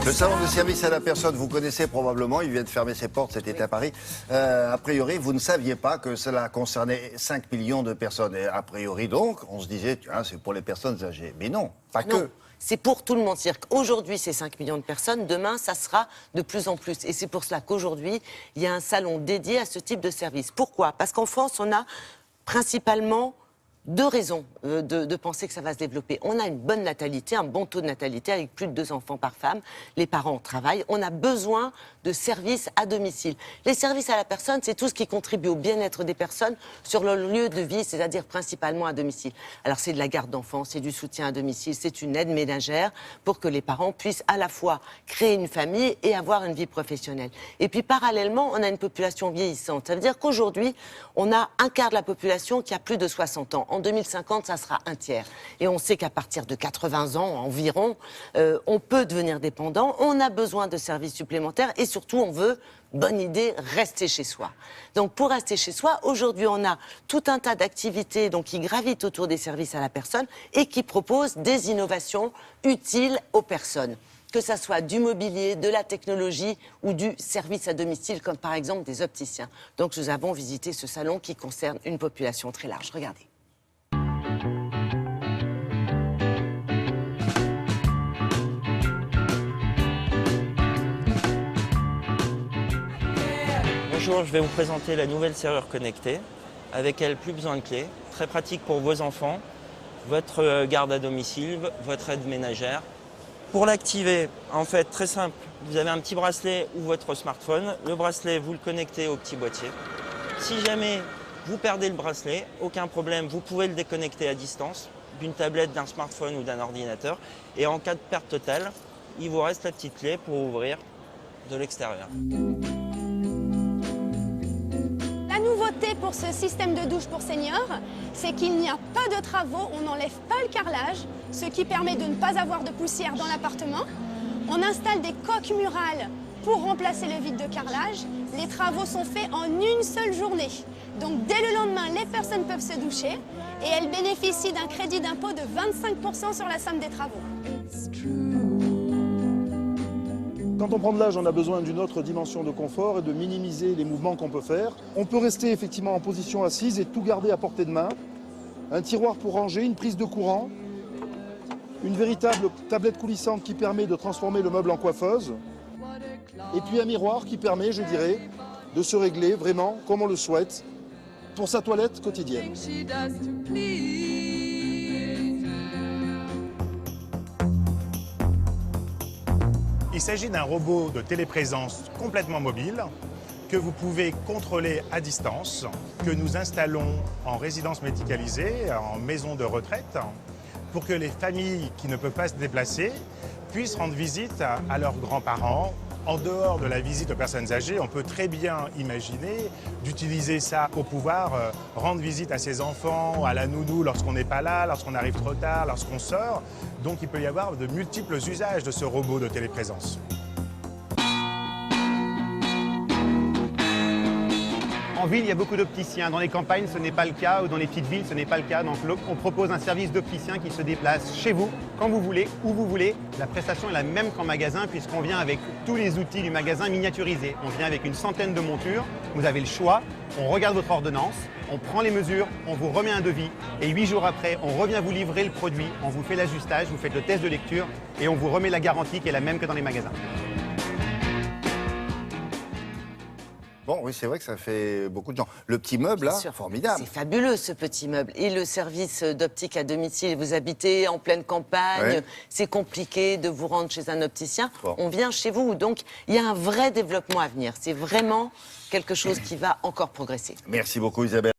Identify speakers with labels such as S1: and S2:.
S1: Le salon de service à la personne, vous connaissez probablement, il vient de fermer ses portes, c'était à Paris. A priori, vous ne saviez pas que cela concernait 5 millions de personnes. Et a priori donc, on se disait, c'est pour les personnes âgées. Mais non, pas que.
S2: C'est pour tout le monde. C'est-à-dire qu'aujourd'hui, c'est 5 millions de personnes. Demain, ça sera de plus en plus. Et c'est pour cela qu'aujourd'hui, il y a un salon dédié à ce type de service. Pourquoi? Parce qu'en France, on a principalement deux raisons de penser que ça va se développer. On a une bonne natalité, un bon taux de natalité avec plus de 2 enfants par femme. Les parents travaillent. On a besoin de services à domicile. Les services à la personne, c'est tout ce qui contribue au bien-être des personnes sur leur lieu de vie, c'est-à-dire principalement à domicile. Alors c'est de la garde d'enfants, c'est du soutien à domicile, c'est une aide ménagère pour que les parents puissent à la fois créer une famille et avoir une vie professionnelle. Et puis parallèlement, on a une population vieillissante. Ça veut dire qu'aujourd'hui, on a un quart de la population qui a plus de 60 ans. En 2050, ça sera un tiers. Et on sait qu'à partir de 80 ans environ, on peut devenir dépendant. On a besoin de services supplémentaires et surtout, on veut, bonne idée, rester chez soi. Donc, pour rester chez soi, aujourd'hui, on a tout un tas d'activités qui gravitent autour des services à la personne et qui proposent des innovations utiles aux personnes. Que ça soit du mobilier, de la technologie ou du service à domicile, comme par exemple des opticiens. Donc, nous avons visité ce salon qui concerne une population très large. Regardez.
S3: Bonjour, je vais vous présenter la nouvelle serrure connectée. Avec elle, plus besoin de clés. Très pratique pour vos enfants, votre garde à domicile, votre aide ménagère. Pour l'activer, en fait, très simple, vous avez un petit bracelet ou votre smartphone. Le bracelet, vous le connectez au petit boîtier. Si jamais vous perdez le bracelet, aucun problème, vous pouvez le déconnecter à distance d'une tablette, d'un smartphone ou d'un ordinateur. Et en cas de perte totale, il vous reste la petite clé pour ouvrir de l'extérieur.
S4: La nouveauté pour ce système de douche pour seniors, c'est qu'il n'y a pas de travaux, on n'enlève pas le carrelage, ce qui permet de ne pas avoir de poussière dans l'appartement. On installe des coques murales pour remplacer le vide de carrelage. Les travaux sont faits en une seule journée. Donc dès le lendemain, les personnes peuvent se doucher et elles bénéficient d'un crédit d'impôt de 25% sur la somme des travaux.
S5: Quand on prend de l'âge, on a besoin d'une autre dimension de confort et de minimiser les mouvements qu'on peut faire. On peut rester effectivement en position assise et tout garder à portée de main. Un tiroir pour ranger, une prise de courant, une véritable tablette coulissante qui permet de transformer le meuble en coiffeuse, et puis un miroir qui permet, je dirais, de se régler vraiment comme on le souhaite pour sa toilette quotidienne.
S6: Il s'agit d'un robot de téléprésence complètement mobile que vous pouvez contrôler à distance, que nous installons en résidence médicalisée, en maison de retraite, pour que les familles qui ne peuvent pas se déplacer puissent rendre visite à leurs grands-parents. En dehors de la visite aux personnes âgées, on peut très bien imaginer d'utiliser ça pour pouvoir rendre visite à ses enfants, à la nounou lorsqu'on n'est pas là, lorsqu'on arrive trop tard, lorsqu'on sort. Donc il peut y avoir de multiples usages de ce robot de téléprésence.
S7: En ville, il y a beaucoup d'opticiens. Dans les campagnes, ce n'est pas le cas, ou dans les petites villes, ce n'est pas le cas. Donc, on propose un service d'opticien qui se déplace chez vous, quand vous voulez, où vous voulez. La prestation est la même qu'en magasin, puisqu'on vient avec tous les outils du magasin miniaturisés. On vient avec une centaine de montures. Vous avez le choix. On regarde votre ordonnance, on prend les mesures, on vous remet un devis. Et 8 jours après, on revient vous livrer le produit. On vous fait l'ajustage, vous faites le test de lecture et on vous remet la garantie qui est la même que dans les magasins.
S1: Bon, oui, c'est vrai que ça fait beaucoup de gens. Le petit meuble, là, formidable.
S2: C'est fabuleux, ce petit meuble. Et le service d'optique à domicile, vous habitez en pleine campagne, c'est compliqué de vous rendre chez un opticien. Bon. On vient chez vous. Donc, il y a un vrai développement à venir. C'est vraiment quelque chose qui va encore progresser.
S1: Merci beaucoup, Isabelle.